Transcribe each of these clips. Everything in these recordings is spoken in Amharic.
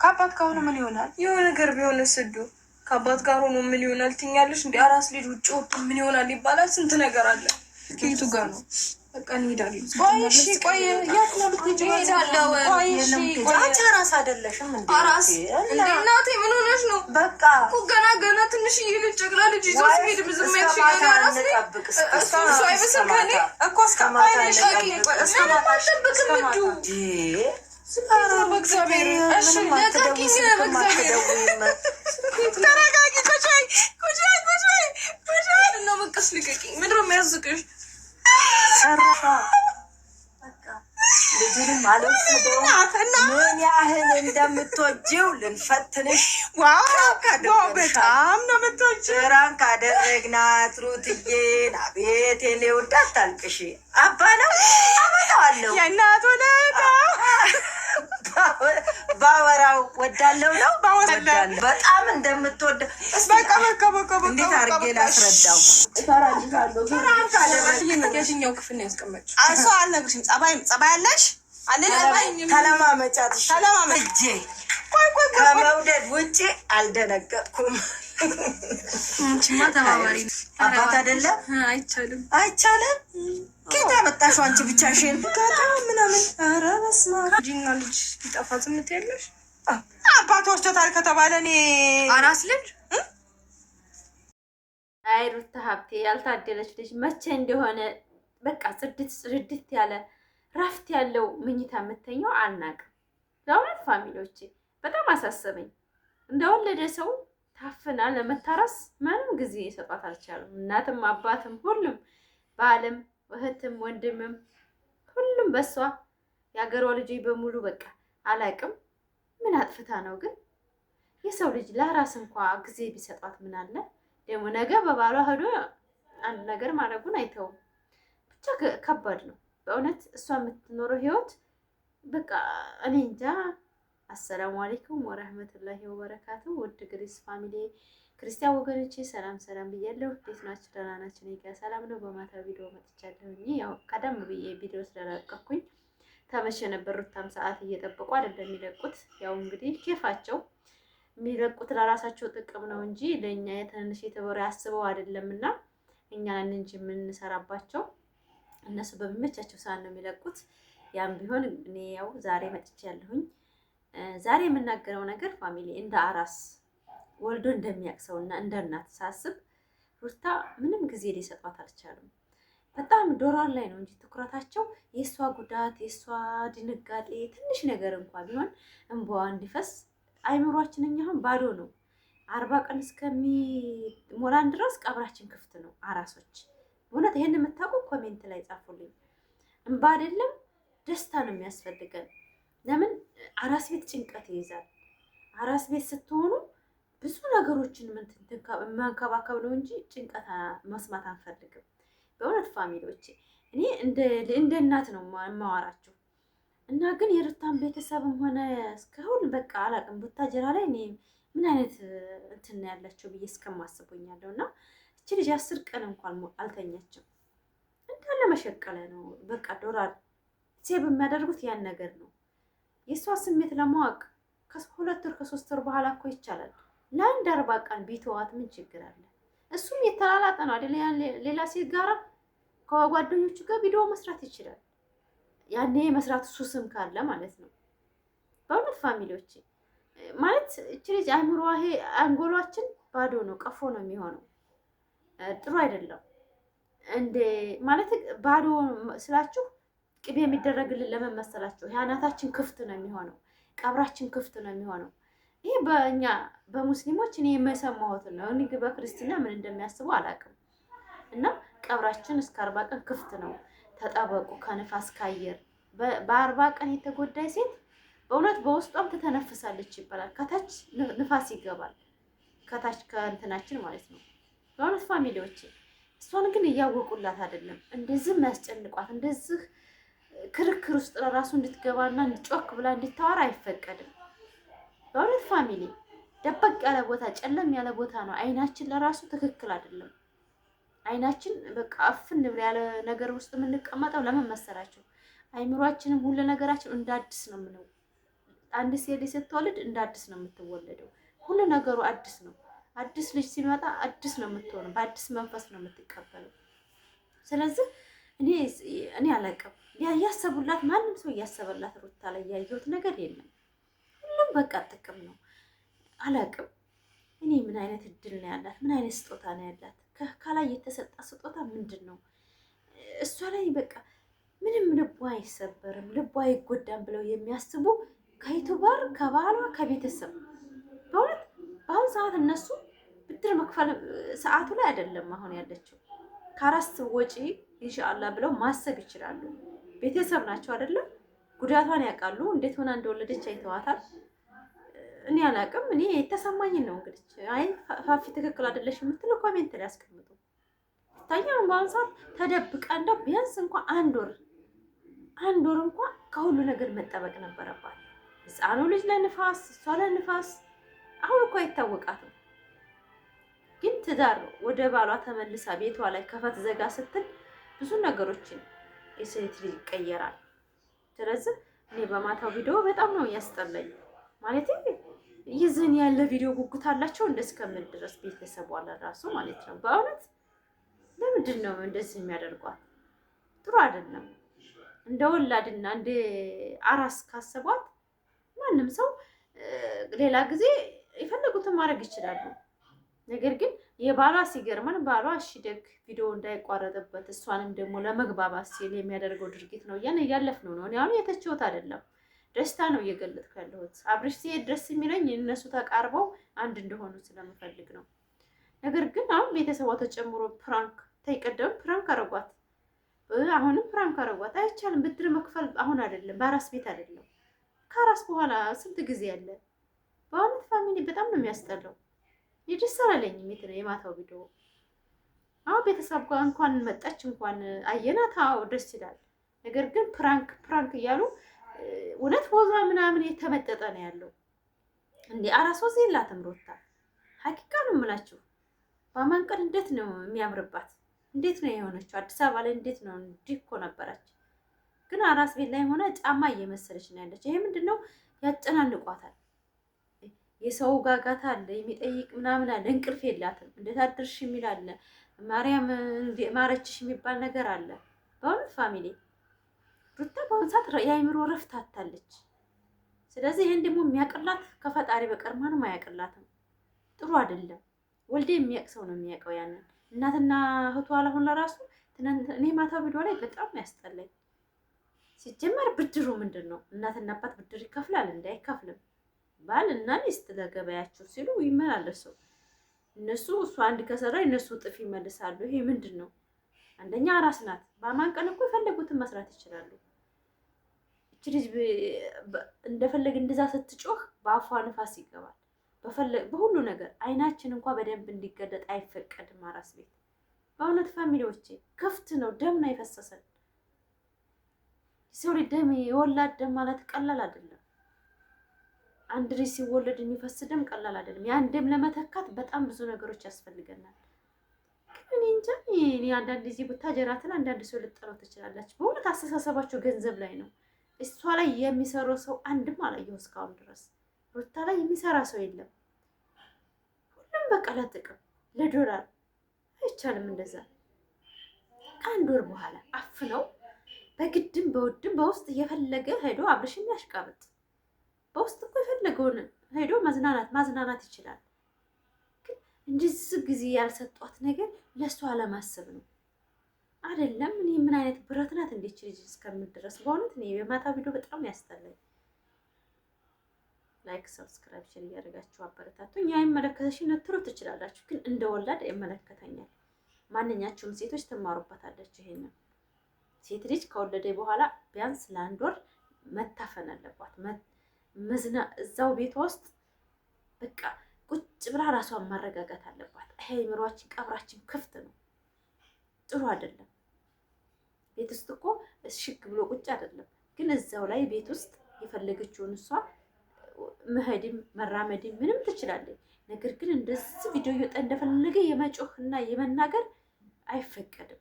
ከአባት ጋር ሆኖ ምን ይሆናል? የሆነ ነገር ቢሆን ስዱ ከአባት ጋር ሆኖ ምን ይሆናል ትኛለሽ? እንዲ አራስ ልጅ ውጭ ወጥቶ ምን ይሆናል ይባላል። ስንት ነገር አለ። ኬቱ ጋር ነው በቃ እንሄዳለን። ቆይ የት ነው ልትሄጂ? እሄዳለሁ። አንቺ አራስ አይደለሽም እንዴ? አራስ እንዴ እናቴ ምን ሆነሽ ነው? በቃ እኮ ገና ትንሽዬ ልጅ ጨቅላ ልጅ ይዞ ሲሄድ ብዙም ያልሽኝ አራስ እሱ አይመስል ከኔ እኮ እስከማታሽ እስከማታጠብቅ ምዱ በእግዚአብሔር እሺ ለቀቂኝ። በእግዚአብሔር ተረጋጊ። ቁጭ ነው መቀስ ልቀቂኝ። ምንድን ነው የሚያዝቅሽ? ልጅንም አልወሰደውም። ምን ያህል እንደምትወጂው ልንፈትንሽ። በጣም ነው የምትወጂው። ራን ካደረግናት ሩትዬን አቤት የኔ ውድ አታልቅሽ። አባ ነው አመጣዋለሁ የእናቱ ለዳ ባወራው ወዳለው ነው በጣም እንደምትወደ እንዴት አድርጌ ላስረዳው? የትኛው ክፍል ነው ያስቀመጥሽው? እሱ አልነግርሽም። ጸባይ አለሽ ተለማመጫት። ተለማመጭ ከመውደድ ውጭ አልደነገጥኩም። አንቺማ ተባባሪ አባት አይደለም። አይቻልም። ኬታ መጣሽው አንቺ ብቻሽን ጋታ ምናምን። ኧረ በስመ አብ ልጅና ልጅ ሊጠፋ ዝም ትያለሽ? አባት ወስዶታል ከተባለ እኔ አራስ ልጅ አይ ሩታ ሀብቴ ያልታደለች ልጅ መቼ እንደሆነ በቃ ጽድት ያለ ረፍት ያለው ምኝታ የምተኛው አናውቅም። ለእውነት ፋሚሊዎቼ በጣም አሳሰበኝ። እንደወለደ ሰው ታፍና ለመታረስ ምንም ጊዜ ይሰጧት አልቻሉም። እናትም አባትም ሁሉም በአለም እህትም ወንድምም ሁሉም በሷ የሀገሯ ልጆች በሙሉ በቃ አላቅም ምን አጥፍታ ነው ግን የሰው ልጅ ለራስ እንኳ ጊዜ ቢሰጧት ምን አለ ደግሞ ነገ በባሏ ሄዶ አንድ ነገር ማድረጉን አይተውም። ብቻ ከባድ ነው በእውነት እሷ የምትኖረው ህይወት በቃ እኔ እንጃ። አሰላሙ አለይኩም ወራህመቱላሂ ወበረካቱ። ውድ ግሪስ ፋሚሊ ክርስቲያን ወገኖቼ ሰላም ብያለሁ። እንዴት ናችሁ? ደህና ናችሁ? እኔ ጋር ሰላም ነው። በማታ ቪዲዮ መጥቻለሁ። ያው ቀደም ብዬ ቪዲዮ ስለለቀኩኝ ተመሸ ነበር። ሩታም ሰዓት እየጠበቁ አይደለም የሚለቁት። ያው እንግዲህ ኬፋቸው የሚለቁት ለራሳቸው ጥቅም ነው እንጂ ለእኛ የትንሽ የተበረ ያስበው አይደለምና እኛ ነን እንጂ የምንሰራባቸው እነሱ በሚመቻቸው ሰዓት ነው የሚለቁት። ያም ቢሆን እኔ ያው ዛሬ መጥቻለሁኝ። ዛሬ የምናገረው ነገር ፋሚሊ እንደ አራስ ወልዶ እንደሚያቅሰውና እንደ እናት ሳስብ ሩታ ምንም ጊዜ ሊሰጧት አልቻሉም። በጣም ዶላር ላይ ነው እንጂ ትኩረታቸው የእሷ ጉዳት የእሷ ድንጋጤ ትንሽ ነገር እንኳን ቢሆን እንባዋ እንዲፈስ አይምሯችን እኛ አሁን ባዶ ነው። 40 ቀን እስከሚሞላን ድረስ ቀብራችን ክፍት ነው። አራሶች እውነት ይሄን የምታውቁ ኮሜንት ላይ ጻፉልኝ። እንባ አይደለም ደስታ ነው የሚያስፈልገን። ለምን አራስ ቤት ጭንቀት ይይዛል። አራስ ቤት ስትሆኑ ብዙ ነገሮችን መንከባከብ ነው እንጂ ጭንቀት መስማት አንፈልግም። በእውነት ፋሚሊዎቼ እኔ እንደ እናት ነው የማወራችሁ እና ግን የሩታን ቤተሰብም ሆነ እስካሁን በቃ አላውቅም ቡታጀራ ላይ እኔ ምን አይነት እንትን ያላቸው ብዬ እስከማስቡኛለሁ። እና እቺ ልጅ 10 ቀን እንኳን አልተኛችም። እንዳለ መሸቀለ ነው በቃ ዶላር ሴብ የሚያደርጉት ያን ነገር ነው። የእሷ ስሜት ለማወቅ ከ2 ወር ከ3 ወር በኋላ እኮ ይቻላል። ለአንድ 40 ቀን ቢተዋት ምን ችግር አለ? እሱም የተላላጠ ነው አይደል? ሌላ ሴት ጋራ ከጓደኞቹ ጋር ቪዲዮ መስራት ይችላል። ያኔ መስራት ሱስም ካለ ማለት ነው። በእውነት ፋሚሊዎች ማለት እቺ ልጅ አእምሮዋ አንጎሏችን ባዶ ነው፣ ቀፎ ነው የሚሆነው። ጥሩ አይደለም እንደ ማለት ባዶ ስላችሁ ቅቤ የሚደረግልን ለምን መሰላችሁ? ያናታችን ክፍት ነው የሚሆነው፣ ቀብራችን ክፍት ነው የሚሆነው። ይሄ በእኛ በሙስሊሞች እኔ የማሰማሁት ነው። እኔ በክርስቲና ምን እንደሚያስቡ አላውቅም። እና ቀብራችን እስከ 40 ቀን ክፍት ነው። ተጠበቁ ከንፋስ ካየር። በ40 ቀን የተጎዳይ ሴት በእውነት በውስጧም ትተነፍሳለች ይባላል። ከታች ንፋስ ይገባል፣ ከታች ከእንትናችን ማለት ነው። በእውነት ፋሚሊዎች እሷን ግን እያወቁላት አይደለም። እንደዚህ የሚያስጨንቋት እንደዚህ ክርክር ውስጥ ለራሱ እንድትገባና እንድጮክ ብላ እንድታወራ አይፈቀድም። በእውነት ፋሚሊ ደበቅ ያለ ቦታ ጨለም ያለ ቦታ ነው። አይናችን ለራሱ ትክክል አይደለም። አይናችን በቃ አፍን ብለ ያለ ነገር ውስጥ የምንቀመጠው ለምን መሰላችሁ? አይምሯችንም ሁሉ ነገራችን እንደ አዲስ ነው አንድ ሴት ልጅ ስትወልድ እንደ አዲስ ነው የምትወለደው። ሁሉ ነገሩ አዲስ ነው። አዲስ ልጅ ሲመጣ አዲስ ነው የምትሆነው። በአዲስ መንፈስ ነው የምትቀበለው። ስለዚህ እኔ አላውቅም እያሰቡላት ማንም ሰው እያሰበላት ሩታ ላይ ያየሁት ነገር የለም። ሁሉም በቃ ጥቅም ነው። አላውቅም እኔ ምን አይነት እድል ነው ያላት? ምን አይነት ስጦታ ነው ያላት? ከላይ የተሰጣ ስጦታ ምንድን ነው? እሷ ላይ በቃ ምንም ልቧ አይሰበርም፣ ልቧ አይጎዳም ብለው የሚያስቡ ከዩቱበር ከባሏ ከቤተሰብ በእውነት በአሁኑ ሰዓት እነሱ ብድር መክፈል ሰዓቱ ላይ አይደለም አሁን ያለችው። ከአራስ ወጪ ኢንሻአላህ ብለው ማሰብ ይችላሉ። ቤተሰብ ናቸው አይደለም? ጉዳቷን ያውቃሉ። እንዴት ሆና እንደወለደች አይተዋታል። እኔ አላውቅም። እኔ የተሰማኝን ነው እንግዲህ። አይ ፋፊ ትክክል አይደለሽ የምትለው ኮሜንት ላይ አስቀምጡ። ታያም በአሁኑ ሰዓት ተደብቃ እንደው ቢያንስ እንኳን አንድ ወር እንኳን ከሁሉ ነገር መጠበቅ ነበረባት። ህፃኑ ልጅ ለንፋስ፣ እሷ ለንፋስ። አሁን እኮ አይታወቃትም። ግን ትዳር ወደ ባሏ ተመልሳ ቤቷ ላይ ከፈት ዘጋ ስትል ብዙ ነገሮችን የሴት ልጅ ይቀየራል። ስለዚህ እኔ በማታው ቪዲዮ በጣም ነው ያስጠላኝ። ማለት ይዝን ያለ ቪዲዮ ጉጉት አላቸው እንደስከምል ድረስ ቤተሰቧ ለራሱ ማለት ነው። በእውነት ለምንድን ነው እንደዚህ የሚያደርጓት? ጥሩ አይደለም። እንደ ወላድና እንደ አራስ ካሰቧት ማንም ሰው ሌላ ጊዜ የፈለጉትን ማድረግ ይችላሉ። ነገር ግን የባሏ ሲገርመን ባሏ እሺ ደግ ቪዲዮ እንዳይቋረጥበት እሷንም ደግሞ ለመግባባት ሲል የሚያደርገው ድርጊት ነው እያለፍነው ነው። እኔ አሁን የተቸውት አይደለም፣ ደስታ ነው እየገለጥኩ ያለሁት። አብርሽ ሲሄድ ደስ የሚለኝ እነሱ ተቃርበው አንድ እንደሆኑ ስለምፈልግ ነው። ነገር ግን አሁን ቤተሰቧ ተጨምሮ ፕራንክ ተይቀደም ፕራንክ አረጓት፣ አሁንም ፕራንክ አረጓት። አይቻልም። ብድር መክፈል አሁን አይደለም፣ በአራስ ቤት አይደለም፣ ከአራስ በኋላ ስንት ጊዜ አለ። በእውነት ፋሚሊ በጣም ነው የሚያስጠላው። የደስ አላለኝም የማታው ቪዲዮ። አሁን ቤተሰብ ጋር እንኳን መጣች እንኳን አየናት፣ አዎ ደስ ይላል። ነገር ግን ፕራንክ እያሉ እውነት ሆዛ ምናምን የተመጠጠ ነው ያለው። እንዴ አራስ ወዝ የላትም ሩታ። ሀቂቃ ነው የምላችሁ። በማን ቀን እንዴት ነው የሚያምርባት! እንዴት ነው የሆነችው? አዲስ አበባ ላይ እንዴት ነው እንዲህ እኮ ነበረች። ግን አራስ ቤት ላይ ሆነ ጫማ እየመሰለች ነው ያለች። ይሄ ምንድነው? ያጨናንቋታል። የሰው ጋጋታ አለ፣ የሚጠይቅ ምናምን አለ። እንቅልፍ የላትም። እንዴት አድርሽ የሚል አለ፣ ማርያም ማረችሽ የሚባል ነገር አለ። በእውነት ፋሚሊ ሩታ በአሁኑ ሰዓት የአይምሮ ረፍት አታለች። ስለዚህ ይህን ደግሞ የሚያቅላት ከፈጣሪ በቀር ማንም አያቅላትም። ጥሩ አይደለም። ወልዴ የሚያውቅ ሰው ነው የሚያውቀው ያንን። እናትና እህቷ አሁን ለራሱ እኔ ማታ ቪዲዮ ላይ በጣም ያስጠላኝ። ሲጀመር ብድሩ ምንድን ነው? እናትና አባት ብድር ይከፍላል? እንዳይከፍልም ባል እና ሚስት ለገበያቸው ሲሉ ይመላለሱ። እነሱ እሱ አንድ ከሰራ እነሱ እጥፍ ይመልሳሉ። ይሄ ምንድን ነው? አንደኛ አራስ ናት። በአማን ቀን እኮ የፈለጉትን መስራት ይችላሉ። እቺ ልጅ እንደፈለግ እንደዛ ስትጮህ በአፏ ንፋስ ይገባል። በሁሉ ነገር አይናችን እንኳን በደንብ እንዲገለጥ አይፈቀድም አራስ ቤት። በእውነት ፋሚሊዎቼ ክፍት ነው፣ ደም ነው የፈሰሰን። ሰው ደም የወላድ ደም ማለት ቀላል አይደለም። አንድ ልጅ ሲወለድ የሚፈስ ደም ቀላል አይደለም። ያን ደም ለመተካት በጣም ብዙ ነገሮች ያስፈልገናል። ግን እንጃ እኔ አንዳንድ ጊዜ ብታጀራትን አንዳንድ ሰው ልጠራው ትችላላችሁ። በእውነት አስተሳሰባቸው ገንዘብ ላይ ነው። እሷ ላይ የሚሰራው ሰው አንድም አላየሁ እስካሁን ድረስ። ሩታ ላይ የሚሰራ ሰው የለም። ሁሉም በቃ ለጥቅም ለዶላር። አይቻልም እንደዛ። ከአንድ ወር በኋላ አፍነው በግድም በውድም በውስጥ እየፈለገ ሄዶ አብርሽን ያሽቃብጥ። በውስጥ እኮ የፈለገውን ሄዶ ማዝናናት ይችላል። ግን እንደዚህ ጊዜ ያልሰጧት ነገር ለእሷ አለማሰብ ነው አይደለም። እኔ ምን አይነት ብረት ናት እንዴች ልጅ እስከምድረስ። በእውነት እኔ የማታ ቪዲዮ በጣም ያስጠላኝ። ላይክ ሰብስክራይብ ሼር እያደረጋችሁ አበረታቱኝ። አይመለከተሽም ልትሉ ትችላላችሁ፣ ግን እንደ ወላድ ይመለከተኛል። ማንኛቸውም ሴቶች ትማሩበታላችሁ። ይሄንን ሴት ልጅ ከወለደ በኋላ ቢያንስ ለአንድ ወር መታፈን አለባት። እዛው ቤቷ ውስጥ በቃ ቁጭ ብላ ራሷን ማረጋጋት አለባት። ይሄ አይምሯችን ቀብራችን ክፍት ነው። ጥሩ አይደለም። ቤት ውስጥ እኮ ሽክ ብሎ ቁጭ አይደለም፣ ግን እዛው ላይ ቤት ውስጥ የፈለገችውን እሷ መሄድም መራመድም ምንም ትችላለች። ነገር ግን እንደዚህ ቪዲዮ እየወጣ እንደፈለገ የመጮህና የመናገር አይፈቀድም።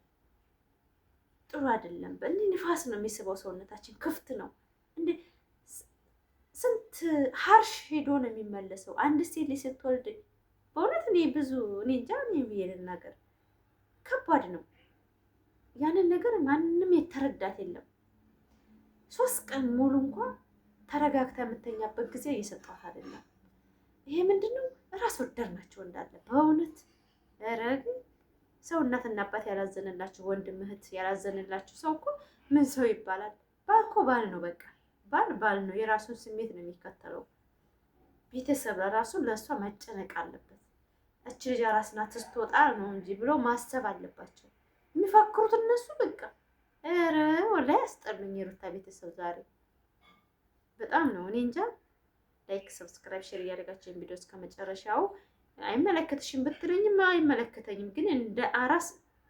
ጥሩ አይደለም። በእንዲህ ንፋስ ነው የሚስበው። ሰውነታችን ክፍት ነው። እንዴ ስንት ሀርሽ ሄዶ ነው የሚመለሰው። አንድ ሴት ልጅ ስትወልድ በእውነት እኔ እንጃ እኔ ብዬ ልናገር ከባድ ነው። ያንን ነገር ማንም የተረዳት የለም። 3 ቀን ሙሉ እንኳን ተረጋግታ የምተኛበት ጊዜ እየሰጧት አይደለም። ይሄ ምንድነው? ራስ ወደር ናቸው እንዳለ በእውነት ረግ ሰው እናትና አባት ያላዘንላችሁ ወንድም እህት ያላዘንላችሁ ሰው እኮ ምን ሰው ይባላል? ባል እኮ ባል ነው። በቃ ባል ነው። የራሱን ስሜት ነው የሚከተለው። ቤተሰብ ለራሱ ለእሷ መጨነቅ አለበት። እች ልጅ አራስ ናት ስትወጣ ነው እንጂ ብሎ ማሰብ አለባቸው። የሚፈክሩት እነሱ በቃ ኧረ ወላሂ ያስጠሉኝ የሩታ ቤተሰብ ዛሬ በጣም ነው። እኔ እንጃ። ላይክ፣ ሰብስክራይብ፣ ሼር እያደረጋችሁ ቪዲዮ እስከ መጨረሻው አይመለከትሽም ብትለኝም አይመለከተኝም፣ ግን እንደ አራስ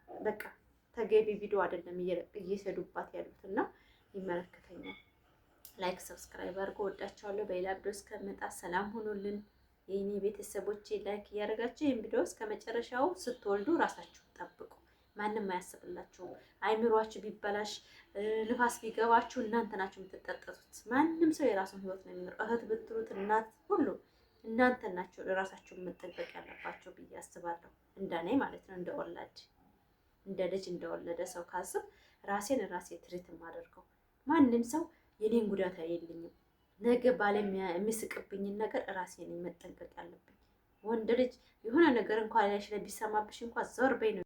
በቃ ተገቢ ቪዲዮ አይደለም እየሰዱባት ያሉት እና ይመለከተኛል። ላይክ ሰብስክራይብ አድርጎ ወዳቸዋለሁ። በሌላ ቪዲዮ እስከመጣ ሰላም ሁኑልን የኔ ቤተሰቦቼ። ላይክ እያደረጋችሁ ይሄን ቪዲዮ እስከ መጨረሻው ስትወልዱ ራሳችሁን ጠብቁ። ማንም አያስብላችሁም። አይምሯችሁ ቢበላሽ ንፋስ ቢገባችሁ እናንተ ናችሁ የምትጠጠቱት። ማንም ሰው የራሱን ህይወት ነው የሚኖረው። እህት ብትሉት እናት ሁሉ እናንተ ናችሁ ራሳችሁን መጠበቅ ያለባቸው ብዬ አስባለሁ። እንደኔ ማለት ነው። እንደ ወላድ እንደ ልጅ እንደወለደ ሰው ካስብ ራሴን ራሴ ትሪት የማደርገው ማንም ሰው የኔን ጉዳት የለኝም። ነገ ባለ የሚስቅብኝን ነገር ራሴን መጠንቀቅ ያለብኝ። ወንድ ልጅ የሆነ ነገር እንኳን ላይ ቢሰማብሽ እንኳን ዞር በይ ነው